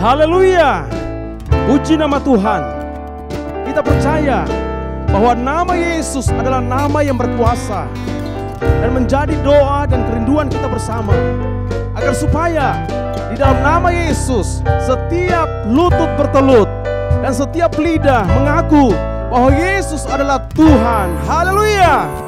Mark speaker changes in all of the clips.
Speaker 1: Haleluya. Puji nama Tuhan. Kita percaya bahwa nama Yesus adalah nama yang berkuasa. Dan menjadi doa dan kerinduan kita bersama, agar supaya di dalam nama Yesus setiap lutut bertelut dan setiap lidah mengaku bahwa Yesus adalah Tuhan. Haleluya.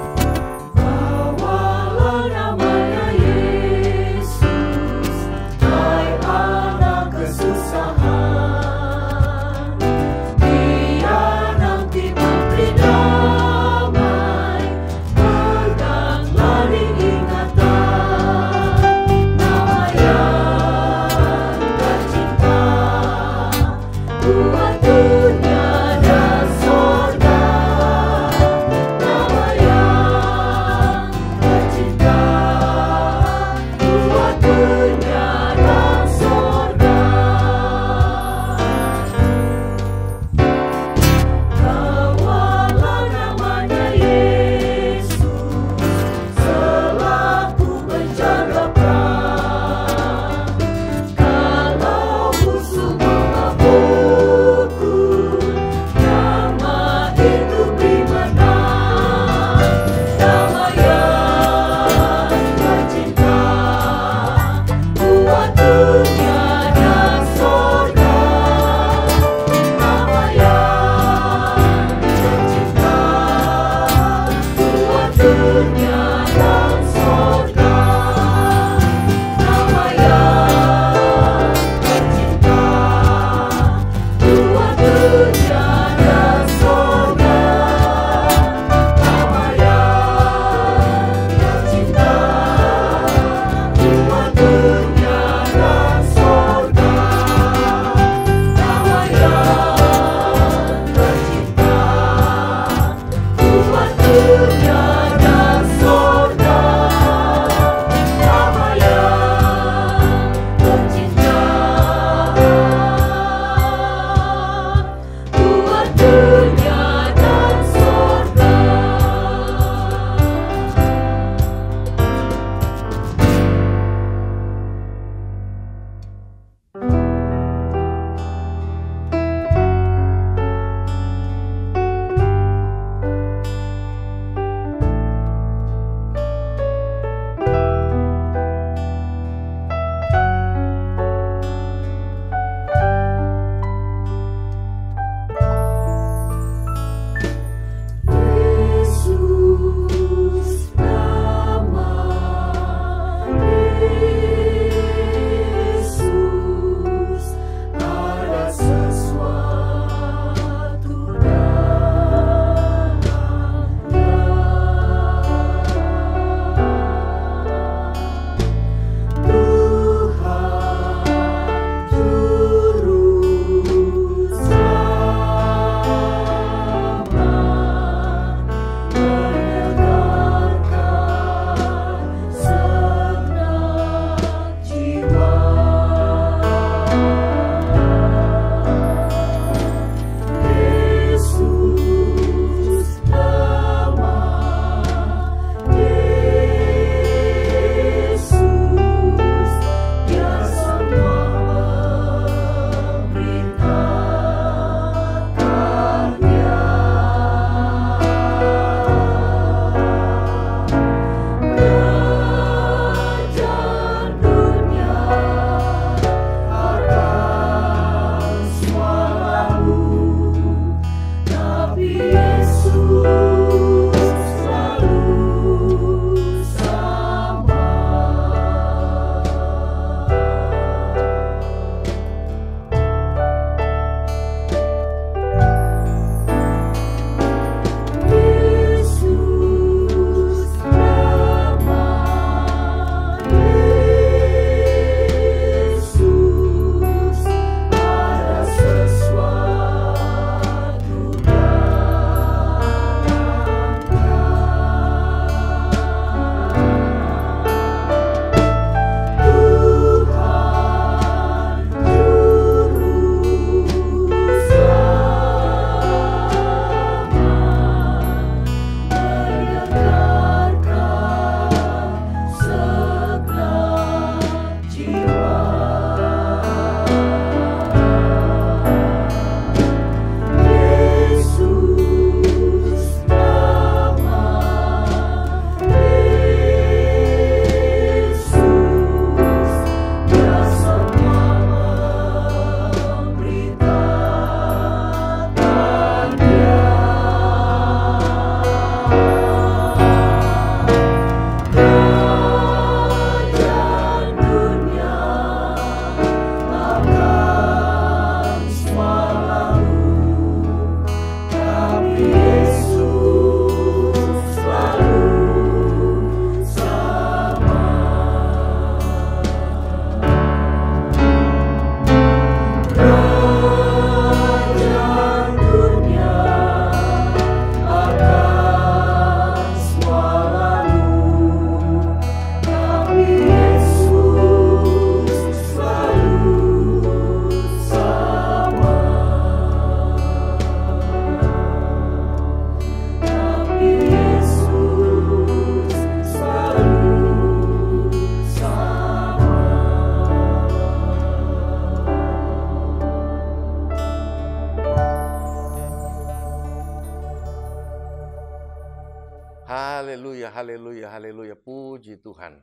Speaker 2: Haleluya, haleluya, haleluya. Puji Tuhan.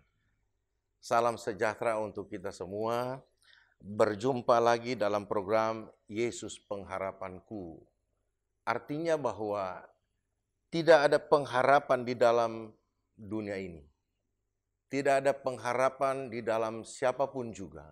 Speaker 2: Salam sejahtera untuk kita semua. Berjumpa lagi dalam program Yesus Pengharapanku. Artinya bahwa tidak ada pengharapan di dalam dunia ini. Tidak ada pengharapan di dalam siapapun juga.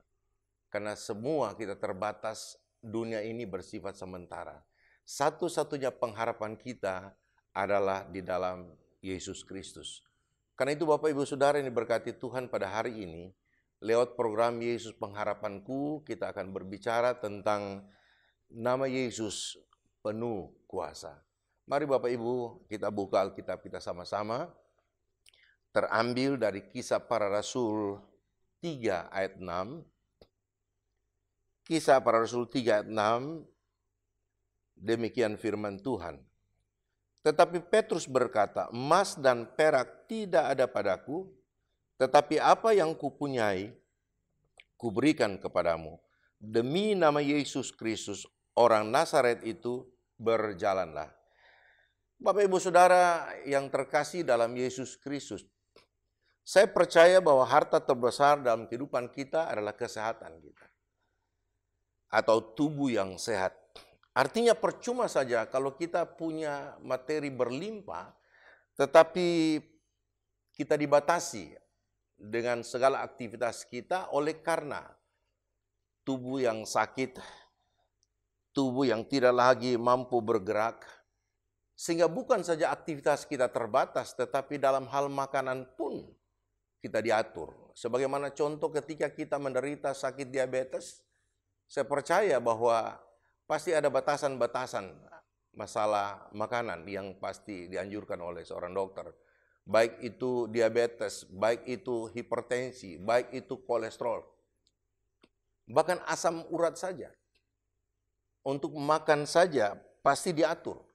Speaker 2: Karena semua kita terbatas, dunia ini bersifat sementara. Satu-satunya pengharapan kita adalah di dalam Yesus Kristus. Karena itu Bapak Ibu Saudara yang diberkati Tuhan pada hari ini, lewat program Yesus Pengharapanku, kita akan berbicara tentang nama Yesus penuh kuasa. Mari Bapak Ibu, kita buka Alkitab kita sama-sama. Terambil dari Kisah Para Rasul 3 ayat 6. Kisah Para Rasul 3 ayat 6, demikian firman Tuhan. Tetapi Petrus berkata, emas dan perak tidak ada padaku, tetapi apa yang kupunyai, kuberikan kepadamu. Demi nama Yesus Kristus, orang Nazaret itu, berjalanlah. Bapak Ibu Saudara yang terkasih dalam Yesus Kristus, saya percaya bahwa harta terbesar dalam kehidupan kita adalah kesehatan kita. Atau tubuh yang sehat. Artinya percuma saja kalau kita punya materi berlimpah, tetapi kita dibatasi dengan segala aktivitas kita oleh karena tubuh yang sakit, tubuh yang tidak lagi mampu bergerak, sehingga bukan saja aktivitas kita terbatas, tetapi dalam hal makanan pun kita diatur. Sebagaimana contoh ketika kita menderita sakit diabetes, saya percaya bahwa pasti ada batasan-batasan masalah makanan yang pasti dianjurkan oleh seorang dokter. Baik itu diabetes, baik itu hipertensi, baik itu kolesterol. Bahkan asam urat saja. Untuk makan saja pasti diatur.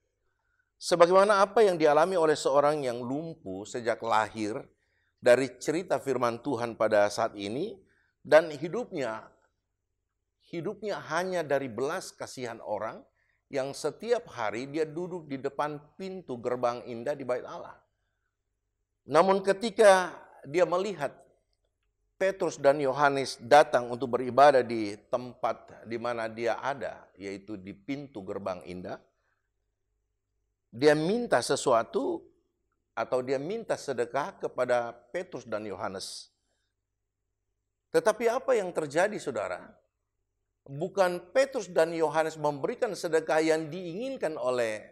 Speaker 2: Sebagaimana apa yang dialami oleh seorang yang lumpuh sejak lahir dari cerita firman Tuhan pada saat ini, dan hidupnya hanya dari belas kasihan orang yang setiap hari dia duduk di depan pintu gerbang indah di Bait Allah. Namun ketika dia melihat Petrus dan Yohanes datang untuk beribadah di tempat di mana dia ada, yaitu di pintu gerbang indah, dia minta sesuatu atau dia minta sedekah kepada Petrus dan Yohanes. Tetapi apa yang terjadi, saudara? Bukan Petrus dan Yohanes memberikan sedekah yang diinginkan oleh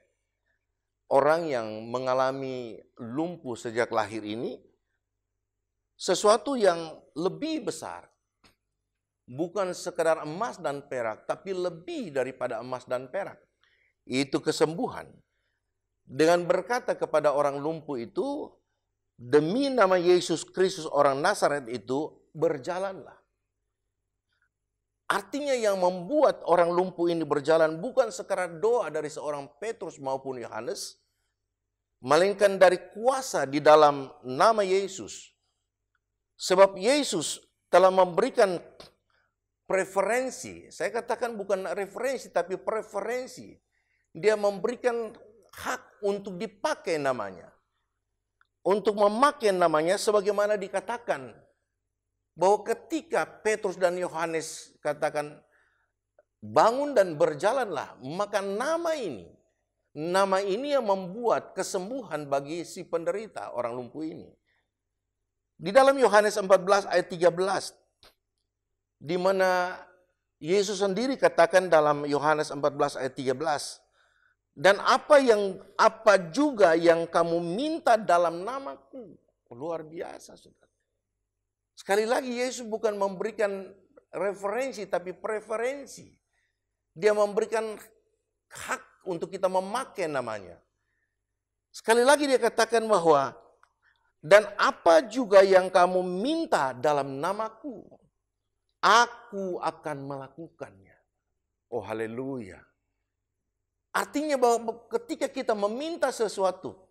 Speaker 2: orang yang mengalami lumpuh sejak lahir ini. Sesuatu yang lebih besar. Bukan sekedar emas dan perak, tapi lebih daripada emas dan perak. Itu kesembuhan. Dengan berkata kepada orang lumpuh itu, demi nama Yesus Kristus orang Nazaret itu, berjalanlah. Artinya yang membuat orang lumpuh ini berjalan bukan sekedar doa dari seorang Petrus maupun Yohanes, melainkan dari kuasa di dalam nama Yesus. Sebab Yesus telah memberikan preferensi, saya katakan bukan referensi tapi preferensi. Dia memberikan hak untuk dipakai namanya. Untuk memakai namanya sebagaimana dikatakan bahwa ketika Petrus dan Yohanes katakan bangun dan berjalanlah, maka nama ini yang membuat kesembuhan bagi si penderita orang lumpuh ini. Di dalam Yohanes 14 ayat 13, di mana Yesus sendiri katakan dalam Yohanes 14 ayat 13, dan apa juga yang kamu minta dalam namaku. Luar biasa, saudara. Sekali lagi Yesus bukan memberikan referensi tapi preferensi. Dia memberikan hak untuk kita memakai namanya. Sekali lagi dia katakan bahwa dan apa juga yang kamu minta dalam namaku, aku akan melakukannya. Oh haleluya. Artinya bahwa ketika kita meminta sesuatu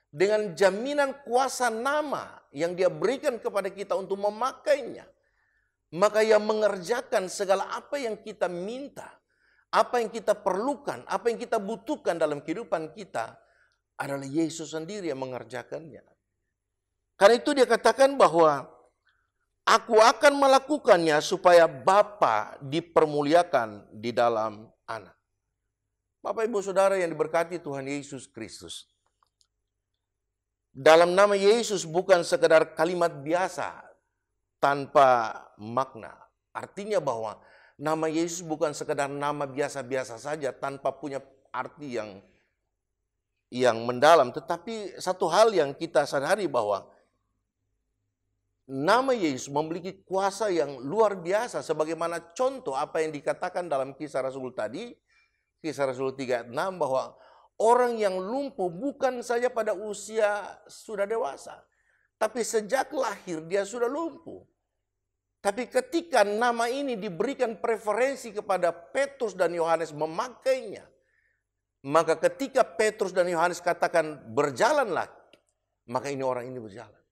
Speaker 2: dengan jaminan kuasa nama yang dia berikan kepada kita untuk memakainya, maka yang mengerjakan segala apa yang kita minta, apa yang kita perlukan, apa yang kita butuhkan dalam kehidupan kita, adalah Yesus sendiri yang mengerjakannya. Karena itu dia katakan bahwa aku akan melakukannya supaya Bapa dipermuliakan di dalam Anak. Bapak Ibu Saudara yang diberkati Tuhan Yesus Kristus. Dalam nama Yesus bukan sekedar kalimat biasa tanpa makna. Artinya bahwa nama Yesus bukan sekedar nama biasa-biasa saja tanpa punya arti yang mendalam. Tetapi satu hal yang kita sadari bahwa nama Yesus memiliki kuasa yang luar biasa. Sebagaimana contoh apa yang dikatakan dalam Kisah Rasul tadi. Kisah Rasul 3:6 bahwa orang yang lumpuh bukan saja pada usia sudah dewasa. Tapi sejak lahir dia sudah lumpuh. Tapi ketika nama ini diberikan preferensi kepada Petrus dan Yohanes memakainya. Maka ketika Petrus dan Yohanes katakan berjalanlah. Maka orang ini berjalan.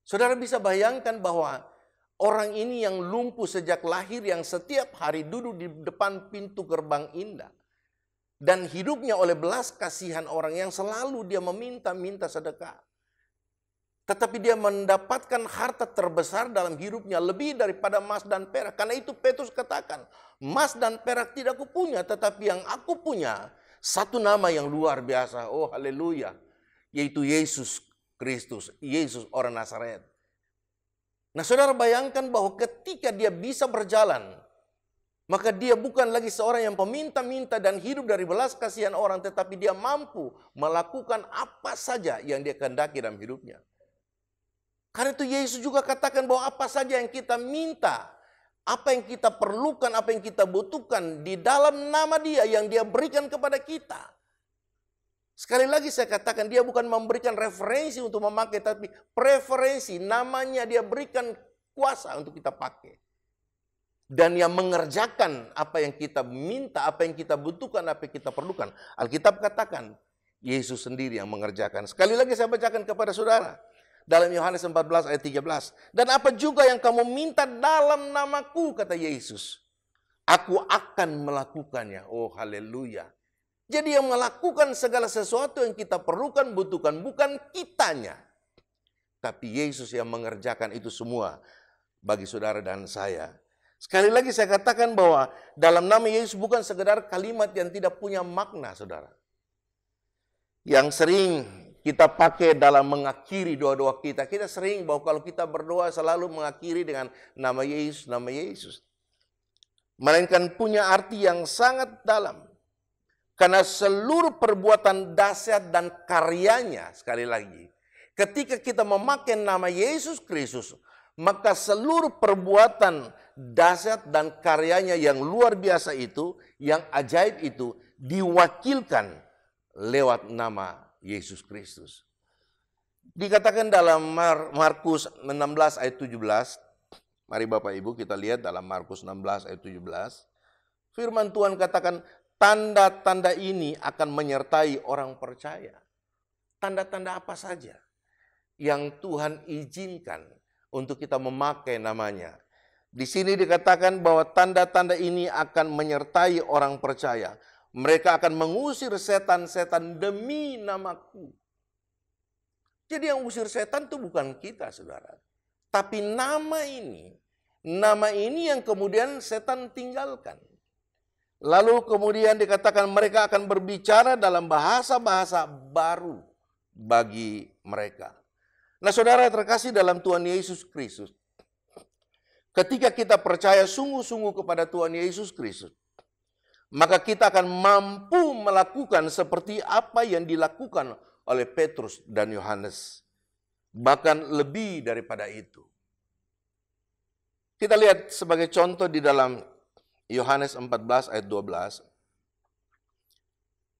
Speaker 2: Saudara bisa bayangkan bahwa orang ini yang lumpuh sejak lahir yang setiap hari duduk di depan pintu gerbang indah. Dan hidupnya oleh belas kasihan orang yang selalu dia meminta-minta sedekah. Tetapi dia mendapatkan harta terbesar dalam hidupnya lebih daripada emas dan perak. Karena itu Petrus katakan, emas dan perak tidak aku punya, tetapi yang aku punya satu nama yang luar biasa. Oh haleluya. Yaitu Yesus Kristus, Yesus orang Nazaret. Nah saudara bayangkan bahwa ketika dia bisa berjalan, maka dia bukan lagi seorang yang peminta-minta dan hidup dari belas kasihan orang, tetapi dia mampu melakukan apa saja yang dia kehendaki dalam hidupnya. Karena itu Yesus juga katakan bahwa apa saja yang kita minta, apa yang kita perlukan, apa yang kita butuhkan di dalam nama Dia yang Dia berikan kepada kita. Sekali lagi saya katakan dia bukan memberikan referensi untuk memakai, tapi preferensi, namanya Dia berikan kuasa untuk kita pakai. Dan yang mengerjakan apa yang kita minta, apa yang kita butuhkan, apa yang kita perlukan. Alkitab katakan, Yesus sendiri yang mengerjakan. Sekali lagi saya bacakan kepada saudara. Dalam Yohanes 14 ayat 13. Dan apa juga yang kamu minta dalam namaku, kata Yesus. Aku akan melakukannya. Oh haleluya. Jadi yang melakukan segala sesuatu yang kita perlukan, butuhkan. Bukan kitanya. Tapi Yesus yang mengerjakan itu semua bagi saudara dan saya. Sekali lagi saya katakan bahwa dalam nama Yesus bukan sekedar kalimat yang tidak punya makna, saudara. Yang sering kita pakai dalam mengakhiri doa-doa kita. Kita sering bahwa kalau kita berdoa selalu mengakhiri dengan nama Yesus, nama Yesus. Melainkan punya arti yang sangat dalam. Karena seluruh perbuatan dahsyat dan karyanya, sekali lagi. Ketika kita memakai nama Yesus Kristus, maka seluruh perbuatan dahsyat dan karyanya yang luar biasa itu, yang ajaib itu, diwakilkan lewat nama Yesus Kristus. Dikatakan dalam Markus 16 ayat 17, mari Bapak Ibu kita lihat dalam Markus 16 ayat 17, firman Tuhan katakan, tanda-tanda ini akan menyertai orang percaya. Tanda-tanda apa saja yang Tuhan izinkan untuk kita memakai namanya. Di sini dikatakan bahwa tanda-tanda ini akan menyertai orang percaya. Mereka akan mengusir setan-setan demi namaku. Jadi yang usir setan itu bukan kita, saudara. Tapi nama ini yang kemudian setan tinggalkan. Lalu kemudian dikatakan mereka akan berbicara dalam bahasa-bahasa baru bagi mereka. Nah saudara terkasih dalam Tuhan Yesus Kristus. Ketika kita percaya sungguh-sungguh kepada Tuhan Yesus Kristus, maka kita akan mampu melakukan seperti apa yang dilakukan oleh Petrus dan Yohanes. Bahkan lebih daripada itu. Kita lihat sebagai contoh di dalam Yohanes 14 ayat 12.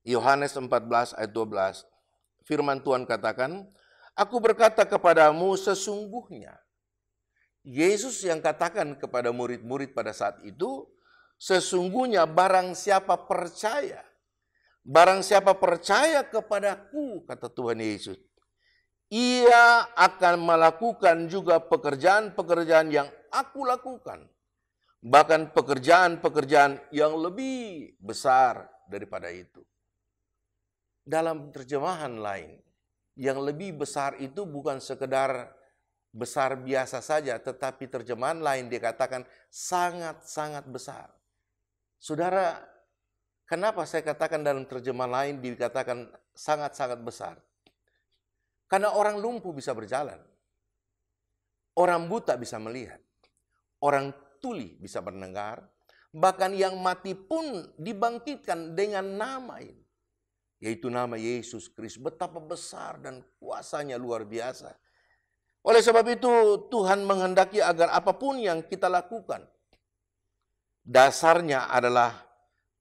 Speaker 2: Yohanes 14 ayat 12. Firman Tuhan katakan, aku berkata kepadamu sesungguhnya. Yesus yang katakan kepada murid-murid pada saat itu, sesungguhnya barang siapa percaya kepadaku, kata Tuhan Yesus, ia akan melakukan juga pekerjaan-pekerjaan yang aku lakukan. Bahkan pekerjaan-pekerjaan yang lebih besar daripada itu. dalam terjemahan lain, yang lebih besar itu bukan sekedar besar biasa saja, tetapi terjemahan lain dikatakan sangat-sangat besar. Saudara, kenapa saya katakan dalam terjemahan lain dikatakan sangat-sangat besar? Karena orang lumpuh bisa berjalan, orang buta bisa melihat, orang tuli bisa mendengar, bahkan yang mati pun dibangkitkan dengan nama ini, yaitu nama Yesus Kristus. Betapa besar dan kuasanya luar biasa. Oleh sebab itu Tuhan menghendaki agar apapun yang kita lakukan, dasarnya adalah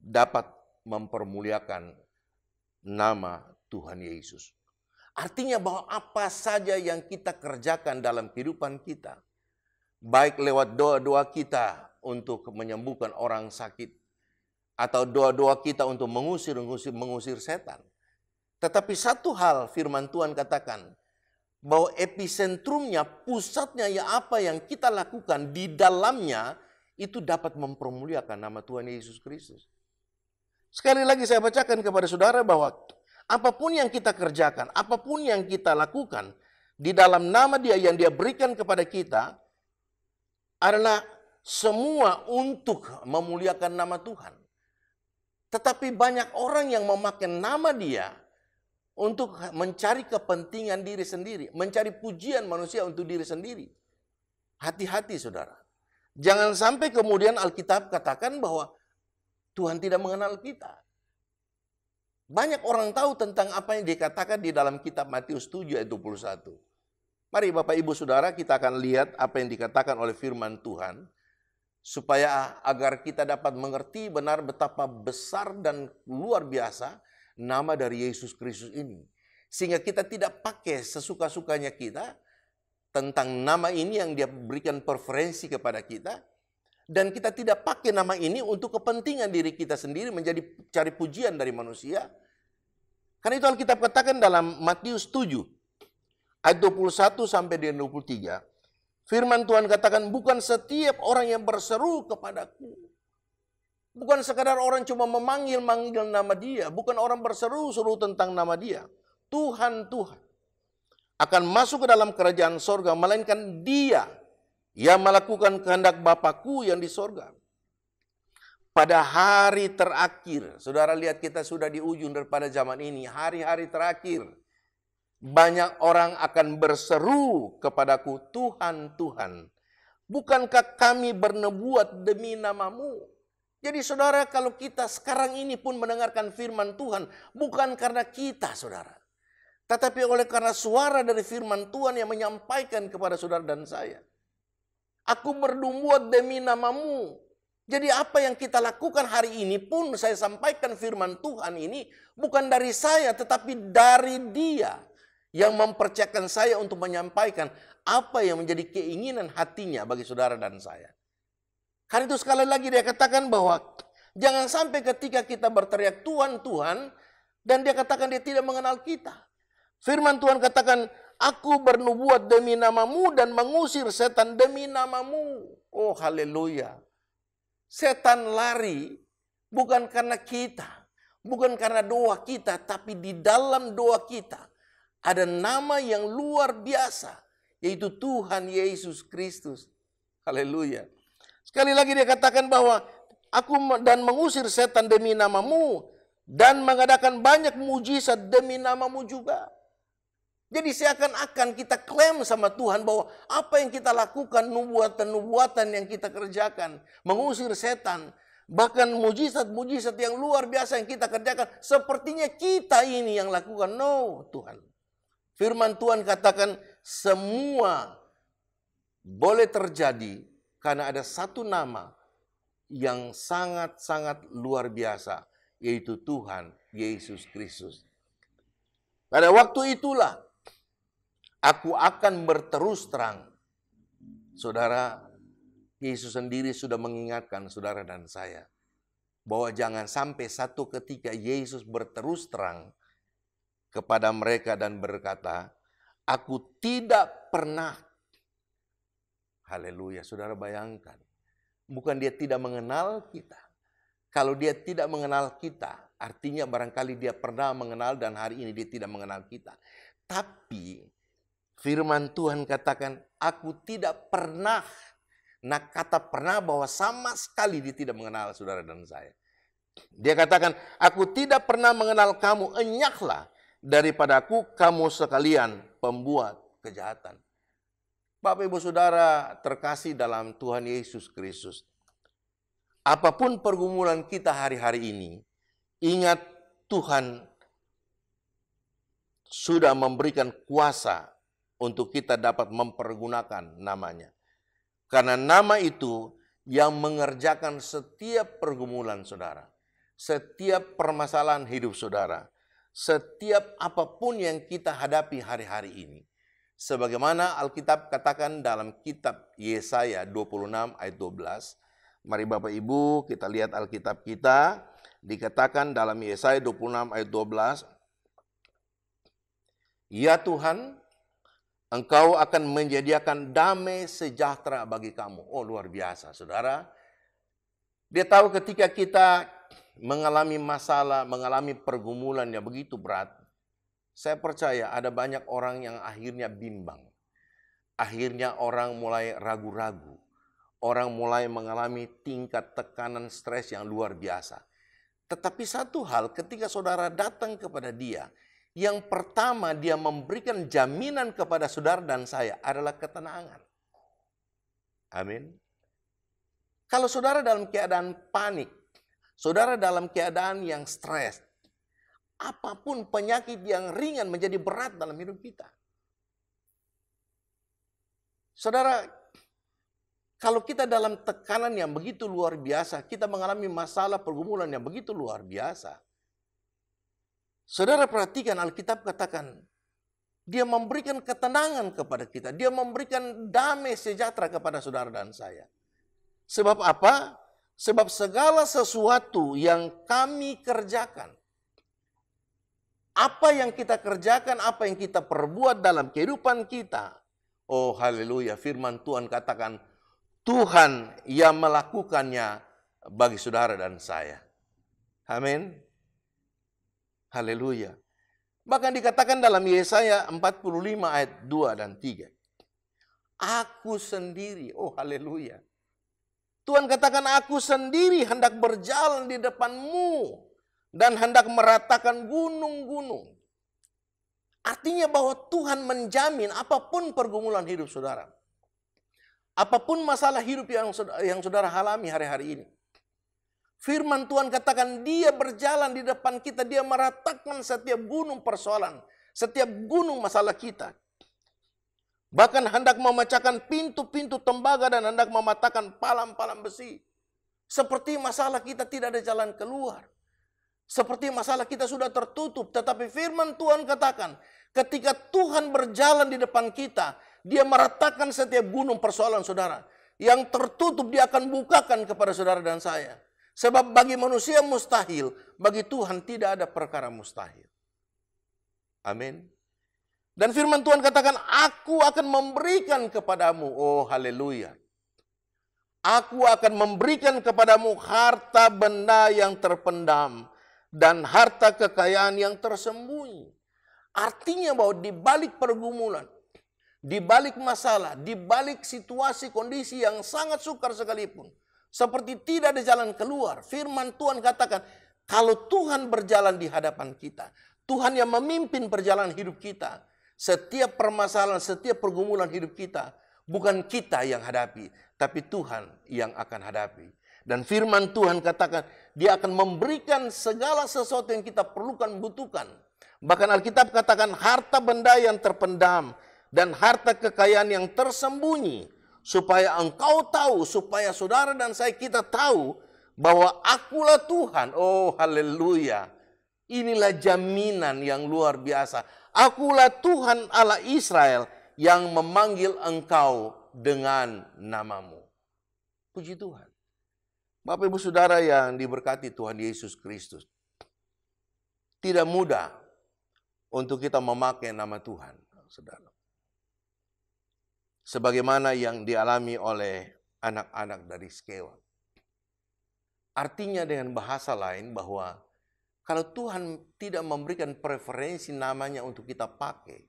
Speaker 2: dapat mempermuliakan nama Tuhan Yesus. Artinya bahwa apa saja yang kita kerjakan dalam kehidupan kita, baik lewat doa-doa kita untuk menyembuhkan orang sakit, atau doa-doa kita untuk mengusir setan. Tetapi satu hal firman Tuhan katakan, bahwa episentrumnya, pusatnya ya apa yang kita lakukan di dalamnya, itu dapat mempermuliakan nama Tuhan Yesus Kristus. Sekali lagi saya bacakan kepada saudara bahwa apapun yang kita kerjakan, apapun yang kita lakukan, di dalam nama Dia yang Dia berikan kepada kita, adalah semua untuk memuliakan nama Tuhan. Tetapi banyak orang yang memakai nama Dia untuk mencari kepentingan diri sendiri, mencari pujian manusia untuk diri sendiri. Hati-hati saudara. Jangan sampai kemudian Alkitab katakan bahwa Tuhan tidak mengenal kita. Banyak orang tahu tentang apa yang dikatakan di dalam kitab Matius 7 ayat 21. Mari Bapak Ibu Saudara, kita akan lihat apa yang dikatakan oleh firman Tuhan, supaya agar kita dapat mengerti benar betapa besar dan luar biasa nama dari Yesus Kristus ini. Sehingga kita tidak pakai sesuka-sukanya kita tentang nama ini yang Dia berikan preferensi kepada kita. Dan kita tidak pakai nama ini untuk kepentingan diri kita sendiri, menjadi cari pujian dari manusia. Karena itu Alkitab katakan dalam Matius 7 ayat 21 sampai dengan 23. Firman Tuhan katakan, bukan setiap orang yang berseru kepadaku. Bukan sekadar orang cuma memanggil-manggil nama Dia. Bukan orang berseru-seru tentang nama Dia. Tuhan, Tuhan akan masuk ke dalam kerajaan sorga, melainkan dia yang melakukan kehendak Bapakku yang di sorga. Pada hari terakhir, saudara lihat kita sudah di ujung daripada zaman ini, hari-hari terakhir, banyak orang akan berseru kepadaku, Tuhan, Tuhan, bukankah kami bernubuat demi namamu? Jadi saudara, kalau kita sekarang ini pun mendengarkan firman Tuhan, bukan karena kita saudara, tetapi oleh karena suara dari firman Tuhan yang menyampaikan kepada saudara dan saya. Aku bernubuat demi namamu. Jadi apa yang kita lakukan hari ini pun saya sampaikan firman Tuhan ini bukan dari saya, tetapi dari Dia yang mempercayakan saya untuk menyampaikan apa yang menjadi keinginan hatinya bagi saudara dan saya. Karena itu sekali lagi Dia katakan bahwa jangan sampai ketika kita berteriak Tuhan, Tuhan, dan Dia katakan Dia tidak mengenal kita. Firman Tuhan katakan, aku bernubuat demi namamu dan mengusir setan demi namamu. Oh haleluya. Setan lari bukan karena kita, bukan karena doa kita, tapi di dalam doa kita ada nama yang luar biasa, yaitu Tuhan Yesus Kristus. Haleluya. Sekali lagi Dia katakan bahwa aku dan mengusir setan demi namamu dan mengadakan banyak mujizat demi namamu juga. Jadi seakan-akan kita klaim sama Tuhan bahwa apa yang kita lakukan, nubuatan-nubuatan yang kita kerjakan, mengusir setan, bahkan mujizat-mujizat yang luar biasa yang kita kerjakan, sepertinya kita ini yang lakukan. No, Tuhan. Firman Tuhan katakan semua boleh terjadi karena ada satu nama yang sangat-sangat luar biasa, yaitu Tuhan Yesus Kristus. Pada waktu itulah aku akan berterus terang. Saudara, Yesus sendiri sudah mengingatkan saudara dan saya bahwa jangan sampai satu ketika Yesus berterus terang kepada mereka dan berkata, aku tidak pernah. Haleluya, saudara bayangkan. Bukan Dia tidak mengenal kita. Kalau Dia tidak mengenal kita, Artinya barangkali dia pernah mengenal dan hari ini dia tidak mengenal kita. Tapi firman Tuhan katakan, aku tidak pernah. Nah, kata pernah bahwa sama sekali dia tidak mengenal saudara dan saya. Dia katakan, aku tidak pernah mengenal kamu, enyahlah daripadaku kamu sekalian pembuat kejahatan. Bapak Ibu Saudara terkasih dalam Tuhan Yesus Kristus. Apapun pergumulan kita hari-hari ini, ingat Tuhan sudah memberikan kuasa untuk kita dapat mempergunakan namanya. Karena nama itu yang mengerjakan setiap pergumulan saudara. Setiap permasalahan hidup saudara. Setiap apapun yang kita hadapi hari-hari ini. Sebagaimana Alkitab katakan dalam kitab Yesaya 26 ayat 12. Mari Bapak Ibu kita lihat Alkitab kita. Dikatakan dalam Yesaya 26 ayat 12. Ya Tuhan, Engkau akan menyediakan damai sejahtera bagi kamu. Oh, luar biasa, saudara. Dia tahu ketika kita mengalami masalah, mengalami pergumulan yang begitu berat, saya percaya ada banyak orang yang akhirnya bimbang. Akhirnya orang mulai ragu-ragu. Orang mulai mengalami tingkat tekanan stres yang luar biasa. Tetapi satu hal, ketika saudara datang kepada dia, yang pertama dia memberikan jaminan kepada saudara dan saya adalah ketenangan. Amin. Kalau saudara dalam keadaan panik, saudara dalam keadaan yang stres, apapun penyakit yang ringan menjadi berat dalam hidup kita. Saudara, kalau kita dalam tekanan yang begitu luar biasa, kita mengalami masalah pergumulan yang begitu luar biasa. Saudara perhatikan Alkitab katakan, dia memberikan ketenangan kepada kita. Dia memberikan damai sejahtera kepada saudara dan saya. Sebab apa? Sebab segala sesuatu yang kami kerjakan, apa yang kita kerjakan, apa yang kita perbuat dalam kehidupan kita. Oh haleluya, firman Tuhan katakan, Tuhan yang melakukannya bagi saudara dan saya. Amin. Haleluya. Bahkan dikatakan dalam Yesaya 45 ayat 2 dan 3. Aku sendiri, oh haleluya. Tuhan katakan aku sendiri hendak berjalan di depanmu dan hendak meratakan gunung-gunung. Artinya bahwa Tuhan menjamin apapun pergumulan hidup saudara. Apapun masalah hidup yang saudara alami hari-hari ini. Firman Tuhan katakan dia berjalan di depan kita. Dia meratakan setiap gunung persoalan. Setiap gunung masalah kita. Bahkan hendak memecahkan pintu-pintu tembaga dan hendak mematahkan palang-palang besi. Seperti masalah kita tidak ada jalan keluar. Seperti masalah kita sudah tertutup. Tetapi firman Tuhan katakan ketika Tuhan berjalan di depan kita, dia meratakan setiap gunung persoalan saudara. Yang tertutup dia akan bukakan kepada saudara dan saya. Sebab bagi manusia mustahil, bagi Tuhan tidak ada perkara mustahil. Amin. Dan firman Tuhan katakan, aku akan memberikan kepadamu, oh haleluya. Aku akan memberikan kepadamu harta benda yang terpendam dan harta kekayaan yang tersembunyi. Artinya bahwa di balik pergumulan, di balik masalah, di balik situasi kondisi yang sangat sukar sekalipun, seperti tidak ada jalan keluar, firman Tuhan katakan, kalau Tuhan berjalan di hadapan kita, Tuhan yang memimpin perjalanan hidup kita, setiap permasalahan, setiap pergumulan hidup kita, bukan kita yang hadapi, tapi Tuhan yang akan hadapi. Dan firman Tuhan katakan, dia akan memberikan segala sesuatu yang kita perlukan, butuhkan. Bahkan Alkitab katakan, harta benda yang terpendam dan harta kekayaan yang tersembunyi, supaya engkau tahu, supaya saudara dan saya kita tahu bahwa akulah Tuhan. Oh haleluya. Inilah jaminan yang luar biasa. Akulah Tuhan Allah Israel yang memanggil engkau dengan namamu. Puji Tuhan. Bapak Ibu Saudara yang diberkati Tuhan Yesus Kristus. Tidak mudah untuk kita memakai nama Tuhan, saudara. Sebagaimana yang dialami oleh anak-anak dari Skewa. Artinya dengan bahasa lain bahwa Kalau Tuhan tidak memberikan preferensi namanya untuk kita pakai,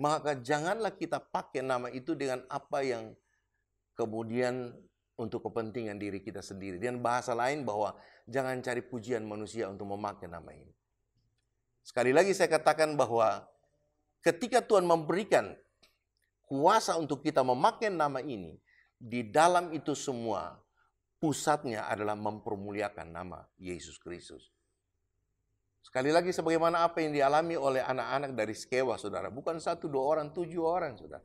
Speaker 2: maka janganlah kita pakai nama itu dengan apa yang kemudian untuk kepentingan diri kita sendiri. Dan bahasa lain bahwa jangan cari pujian manusia untuk memakai nama ini. Sekali lagi saya katakan bahwa ketika Tuhan memberikan kuasa untuk kita memakai nama ini, di dalam itu semua pusatnya adalah mempermuliakan nama Yesus Kristus. Sekali lagi sebagaimana apa yang dialami oleh anak-anak dari Skewa, saudara. Bukan 1, 2 orang, 7 orang, saudara.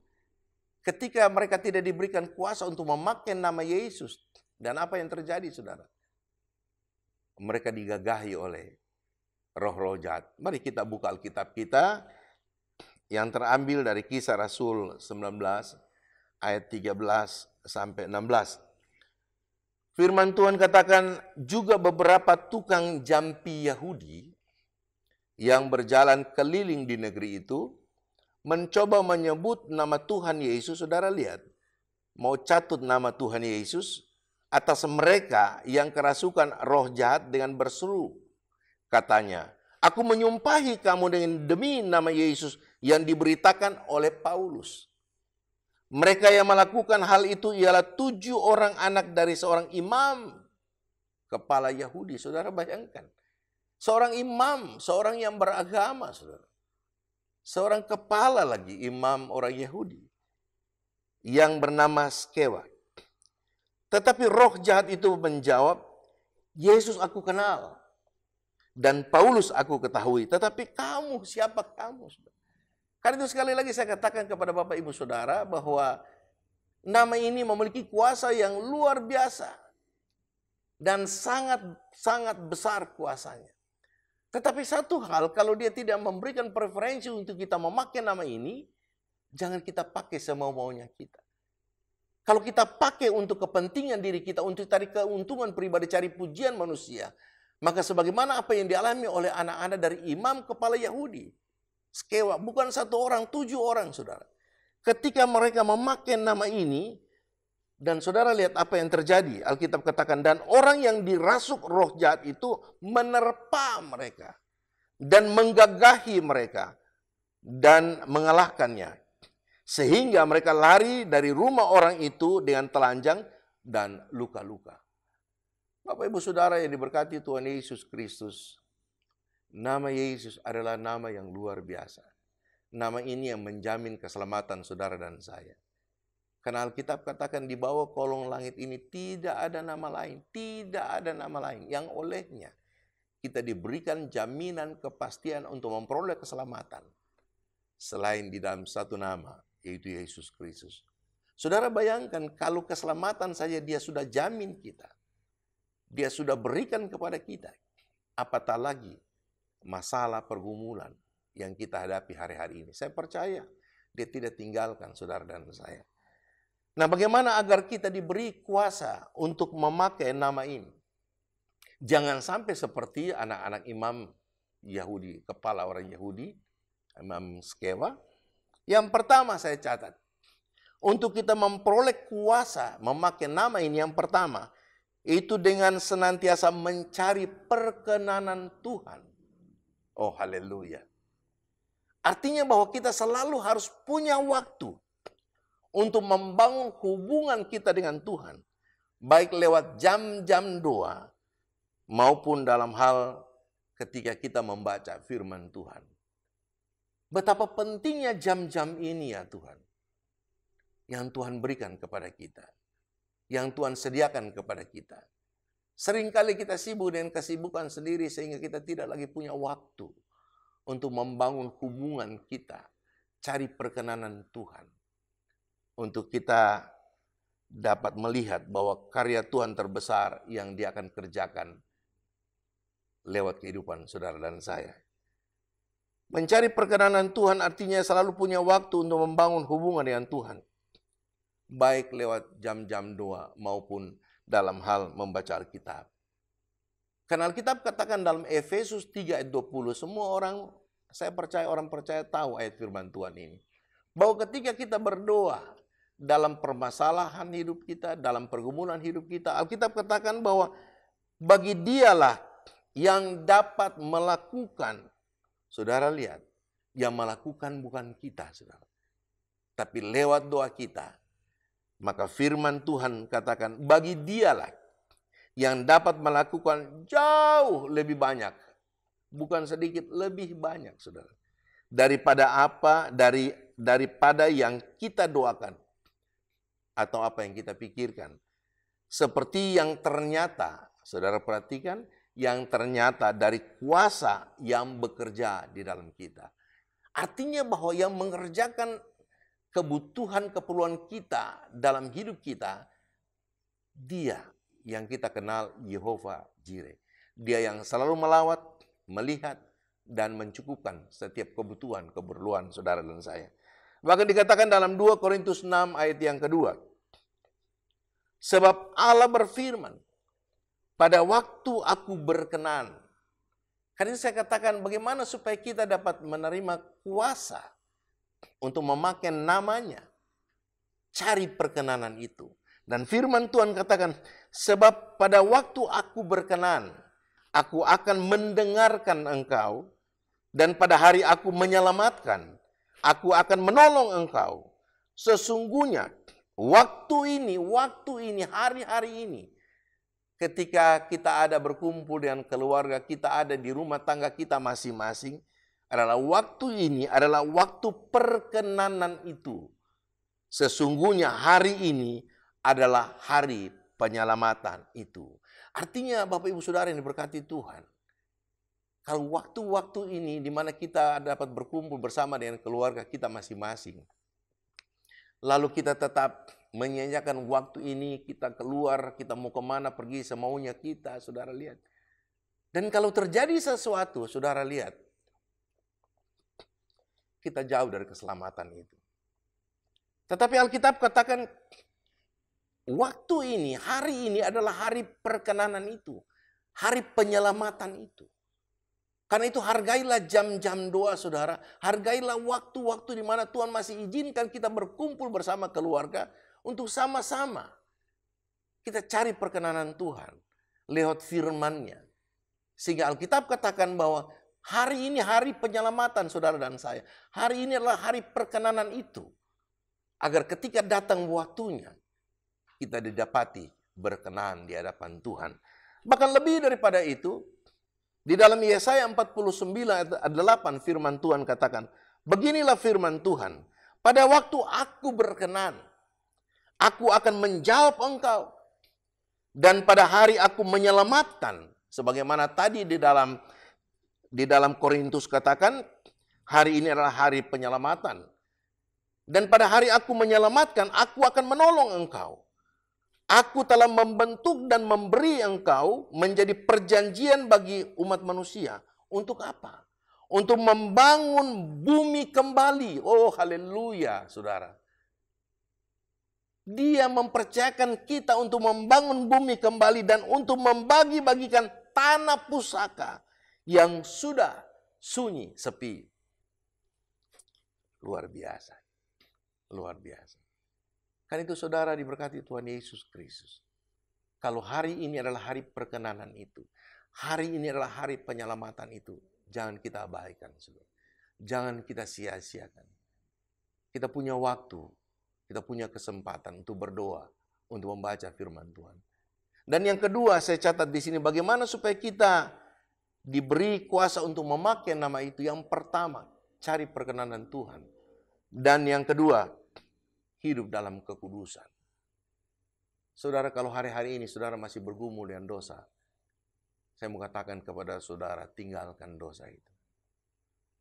Speaker 2: Ketika mereka tidak diberikan kuasa untuk memakai nama Yesus. Dan apa yang terjadi, saudara? Mereka digagahi oleh roh-roh jahat. Mari kita buka Alkitab kita yang terambil dari Kisah Rasul 19 ayat 13 sampai 16. Firman Tuhan katakan, juga beberapa tukang jampi Yahudi yang berjalan keliling di negeri itu mencoba menyebut nama Tuhan Yesus. Saudara lihat, mau catut nama Tuhan Yesus atas mereka yang kerasukan roh jahat dengan berseru. Katanya, aku menyumpahi kamu demi nama Yesus yang diberitakan oleh Paulus. Mereka yang melakukan hal itu ialah 7 orang anak dari seorang imam kepala Yahudi. Saudara bayangkan. Seorang imam, seorang yang beragama, saudara. Seorang kepala lagi, imam orang Yahudi. Yang bernama Skewa. Tetapi roh jahat itu menjawab, Yesus aku kenal. Dan Paulus aku ketahui. Tetapi kamu, siapa kamu? Saudara? Karena itu sekali lagi saya katakan kepada Bapak Ibu Saudara bahwa nama ini memiliki kuasa yang luar biasa. Dan sangat besar kuasanya. Tetapi satu hal, kalau dia tidak memberikan preferensi untuk kita memakai nama ini, jangan kita pakai semau-maunya kita. Kalau kita pakai untuk kepentingan diri kita, untuk cari keuntungan pribadi, cari pujian manusia, maka sebagaimana apa yang dialami oleh anak-anak dari imam kepala Yahudi, Skewa, bukan 1 orang, 7 orang, saudara. Ketika mereka memakai nama ini, dan saudara lihat apa yang terjadi. Alkitab katakan, dan orang yang dirasuk roh jahat itu menerpa mereka. Dan menggagahi mereka. Dan mengalahkannya. Sehingga mereka lari dari rumah orang itu dengan telanjang dan luka-luka. Bapak Ibu Saudara yang diberkati Tuhan Yesus Kristus. Nama Yesus adalah nama yang luar biasa. Nama ini yang menjamin keselamatan saudara dan saya. Karena Alkitab katakan di bawah kolong langit ini tidak ada nama lain. Tidak ada nama lain yang olehnya kita diberikan jaminan kepastian untuk memperoleh keselamatan. Selain di dalam satu nama, yaitu Yesus Kristus. Saudara bayangkan kalau keselamatan saja dia sudah jamin kita. Dia sudah berikan kepada kita. Apatah lagi masalah pergumulan yang kita hadapi hari-hari ini. Saya percaya dia tidak tinggalkan saudara dan saya. Nah, bagaimana agar kita diberi kuasa untuk memakai nama ini? Jangan sampai seperti anak-anak imam Yahudi, kepala orang Yahudi, Imam Skewa. Yang pertama saya catat, untuk kita memperoleh kuasa memakai nama ini, yang pertama, itu dengan senantiasa mencari perkenanan Tuhan. Oh, haleluya. Artinya bahwa kita selalu harus punya waktu untuk membangun hubungan kita dengan Tuhan. Baik lewat jam-jam doa, maupun dalam hal ketika kita membaca firman Tuhan. Betapa pentingnya jam-jam ini ya Tuhan. Yang Tuhan berikan kepada kita. Yang Tuhan sediakan kepada kita. Seringkali kita sibuk dengan kesibukan sendiri sehingga kita tidak lagi punya waktu untuk membangun hubungan kita. Cari perkenanan Tuhan. Untuk kita dapat melihat bahwa karya Tuhan terbesar yang dia akan kerjakan lewat kehidupan saudara dan saya. Mencari perkenanan Tuhan artinya selalu punya waktu untuk membangun hubungan dengan Tuhan. Baik lewat jam-jam doa maupun dalam hal membaca Alkitab. Karena Alkitab katakan dalam Efesus 3 ayat 20, semua orang, saya percaya orang percaya tahu ayat firman Tuhan ini. Bahwa ketika kita berdoa dalam permasalahan hidup kita, dalam pergumulan hidup kita, Alkitab katakan bahwa bagi dialah yang dapat melakukan, saudara lihat, yang melakukan bukan kita, saudara. Tapi lewat doa kita, maka firman Tuhan katakan, bagi dialah yang dapat melakukan jauh lebih banyak. Bukan sedikit, lebih banyak, saudara. Daripada daripada yang kita doakan. Atau apa yang kita pikirkan. Seperti yang ternyata, saudara perhatikan, yang ternyata dari kuasa yang bekerja di dalam kita. Artinya bahwa yang mengerjakan kebutuhan keperluan kita dalam hidup kita, Dia yang kita kenal Yehova Jireh. Dia yang selalu melawat, melihat, dan mencukupkan setiap kebutuhan, keperluan saudara dan saya. Bahkan dikatakan dalam 2 Korintus 6 ayat yang kedua. Sebab Allah berfirman, pada waktu aku berkenan. Karena saya katakan bagaimana supaya kita dapat menerima kuasa untuk memakai namanya. Cari perkenanan itu. Dan firman Tuhan katakan, sebab pada waktu aku berkenan, aku akan mendengarkan engkau, dan pada hari aku menyelamatkan, aku akan menolong engkau. Sesungguhnya, waktu ini, hari-hari ini, ketika kita ada berkumpul dengan keluarga, kita ada di rumah tangga kita masing-masing, adalah waktu ini, adalah waktu perkenanan itu. Sesungguhnya hari ini adalah hari penyelamatan itu. Artinya Bapak Ibu Saudara yang diberkati Tuhan, kalau waktu-waktu ini di mana kita dapat berkumpul bersama dengan keluarga kita masing-masing, lalu kita tetap menyanyikan waktu ini, kita keluar, kita mau kemana, pergi semaunya kita, saudara lihat. Dan kalau terjadi sesuatu, saudara lihat, kita jauh dari keselamatan itu. Tetapi Alkitab katakan, waktu ini, hari ini adalah hari perkenanan itu. Hari penyelamatan itu. Karena itu hargailah jam-jam doa saudara. Hargailah waktu-waktu di mana Tuhan masih izinkan kita berkumpul bersama keluarga. Untuk sama-sama kita cari perkenanan Tuhan. Lewat firman-Nya. Sehingga Alkitab katakan bahwa hari ini hari penyelamatan saudara dan saya. Hari ini adalah hari perkenanan itu. Agar ketika datang waktunya, kita didapati berkenan di hadapan Tuhan. Bahkan lebih daripada itu, di dalam Yesaya 49 ayat 8 firman Tuhan katakan, beginilah firman Tuhan, pada waktu aku berkenan, aku akan menjawab engkau, dan pada hari aku menyelamatkan, sebagaimana tadi di dalam Korintus katakan, hari ini adalah hari penyelamatan. Dan pada hari aku menyelamatkan, aku akan menolong engkau. Aku telah membentuk dan memberi engkau menjadi perjanjian bagi umat manusia. Untuk apa? Untuk membangun bumi kembali. Oh haleluya saudara. Dia mempercayakan kita untuk membangun bumi kembali dan untuk membagi-bagikan tanah pusaka yang sudah sunyi, sepi. Luar biasa. Luar biasa. Kan itu saudara diberkati Tuhan Yesus Kristus. Kalau hari ini adalah hari perkenanan itu. Hari ini adalah hari penyelamatan itu. Jangan kita abaikan, saudara. Jangan kita sia-siakan. Kita punya waktu. Kita punya kesempatan untuk berdoa. Untuk membaca firman Tuhan. Dan yang kedua saya catat di sini. Bagaimana supaya kita diberi kuasa untuk memakai nama itu. Yang pertama, cari perkenanan Tuhan. Dan yang kedua, hidup dalam kekudusan. Saudara, kalau hari-hari ini saudara masih bergumul dengan dosa, saya mau katakan kepada saudara, tinggalkan dosa itu.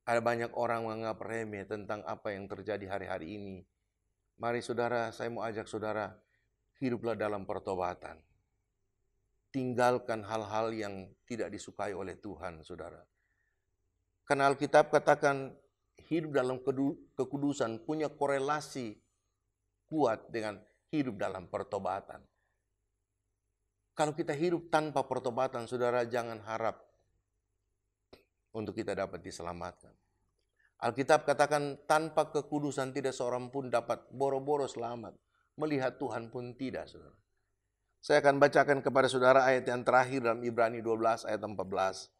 Speaker 2: Ada banyak orang menganggap remeh tentang apa yang terjadi hari-hari ini. Mari saudara, saya mau ajak saudara, hiduplah dalam pertobatan. Tinggalkan hal-hal yang tidak disukai oleh Tuhan, saudara. Karena Alkitab katakan, hidup dalam kekudusan punya korelasi kuat dengan hidup dalam pertobatan. Kalau kita hidup tanpa pertobatan, saudara jangan harap untuk kita dapat diselamatkan. Alkitab katakan tanpa kekudusan tidak seorang pun dapat boro-boro selamat. Melihat Tuhan pun tidak, saudara. Saya akan bacakan kepada saudara ayat yang terakhir dalam Ibrani 12 ayat 14.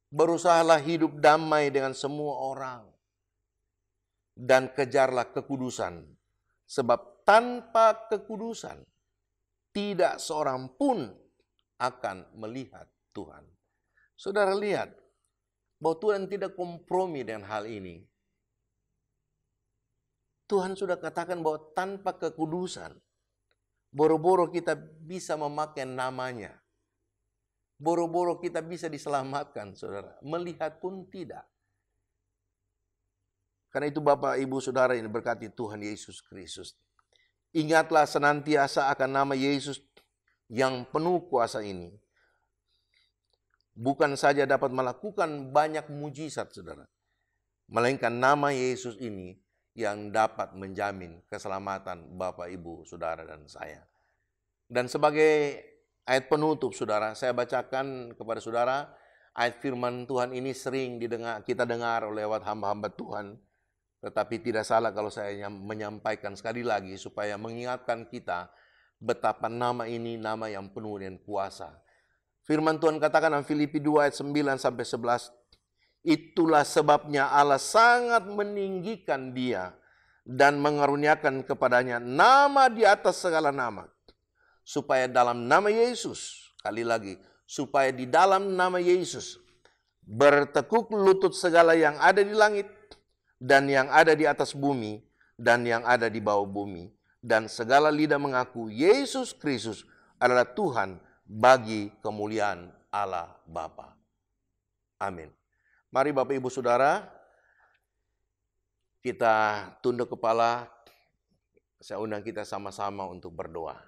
Speaker 2: Berusahalah hidup damai dengan semua orang dan kejarlah kekudusan, sebab tanpa kekudusan tidak seorang pun akan melihat Tuhan. Saudara lihat bahwa Tuhan tidak kompromi dengan hal ini. Tuhan sudah katakan bahwa tanpa kekudusan, boro-boro kita bisa memakai namanya. Boro-boro kita bisa diselamatkan, saudara. Melihat pun tidak. Karena itu Bapak, Ibu, Saudara yang diberkati Tuhan Yesus Kristus. Ingatlah senantiasa akan nama Yesus yang penuh kuasa ini. Bukan saja dapat melakukan banyak mujizat, saudara. Melainkan nama Yesus ini yang dapat menjamin keselamatan Bapak, Ibu, Saudara, dan saya. Dan sebagai ayat penutup, saudara, saya bacakan kepada saudara ayat firman Tuhan ini sering kita dengar lewat hamba-hamba Tuhan. Tetapi tidak salah kalau saya menyampaikan sekali lagi supaya mengingatkan kita betapa nama ini nama yang penuh dengan kuasa. Firman Tuhan katakan dalam Filipi 2 ayat 9-11, itulah sebabnya Allah sangat meninggikan dia dan mengaruniakan kepadanya nama di atas segala nama. Supaya dalam nama Yesus, sekali lagi, supaya di dalam nama Yesus bertekuk lutut segala yang ada di langit dan yang ada di atas bumi dan yang ada di bawah bumi. Dan segala lidah mengaku Yesus Kristus adalah Tuhan bagi kemuliaan Allah Bapa. Amin. Mari Bapak, Ibu, Saudara, kita tunduk kepala. Saya undang kita sama-sama untuk berdoa.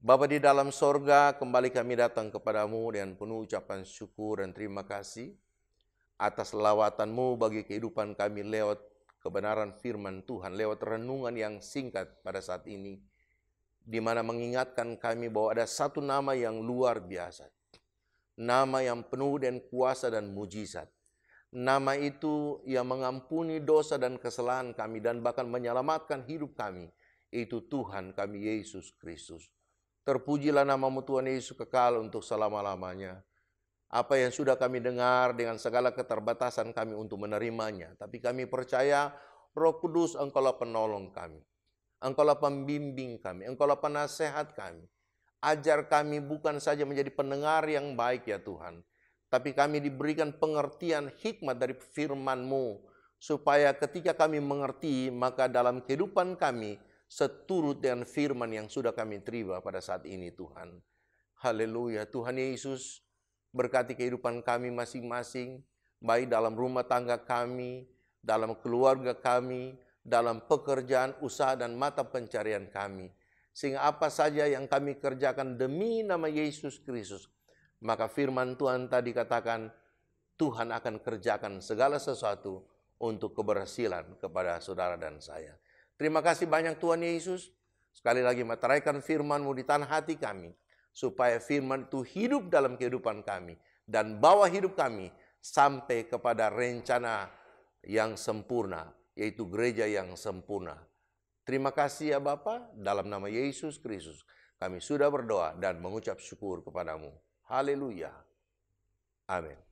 Speaker 2: Bapa di dalam sorga, kembali kami datang kepadamu dengan penuh ucapan syukur dan terima kasih atas lawatanmu bagi kehidupan kami lewat kebenaran firman Tuhan, lewat renungan yang singkat pada saat ini, di mana mengingatkan kami bahwa ada satu nama yang luar biasa. Nama yang penuh dengan kuasa dan mujizat. Nama itu yang mengampuni dosa dan kesalahan kami dan bahkan menyelamatkan hidup kami. Itu Tuhan kami Yesus Kristus. Terpujilah namamu Tuhan Yesus kekal untuk selama-lamanya. Apa yang sudah kami dengar dengan segala keterbatasan kami untuk menerimanya. Tapi kami percaya Roh Kudus Engkaulah penolong kami. Engkaulah pembimbing kami. Engkaulah penasehat kami. Ajar kami bukan saja menjadi pendengar yang baik ya Tuhan. Tapi kami diberikan pengertian hikmat dari firman-Mu. Supaya ketika kami mengerti, maka dalam kehidupan kami seturut dengan firman yang sudah kami terima pada saat ini Tuhan. Haleluya. Tuhan Yesus, berkati kehidupan kami masing-masing, baik dalam rumah tangga kami, dalam keluarga kami, dalam pekerjaan, usaha, dan mata pencarian kami. Sehingga apa saja yang kami kerjakan demi nama Yesus Kristus, maka firman Tuhan tadi katakan, Tuhan akan kerjakan segala sesuatu untuk keberhasilan kepada saudara dan saya. Terima kasih banyak Tuhan Yesus. Sekali lagi meteraikan firman-Mu di tanah hati kami. Supaya firman itu hidup dalam kehidupan kami. Dan bawa hidup kami sampai kepada rencana yang sempurna. Yaitu gereja yang sempurna. Terima kasih ya Bapa. Dalam nama Yesus Kristus kami sudah berdoa dan mengucap syukur kepadamu. Haleluya. Amin.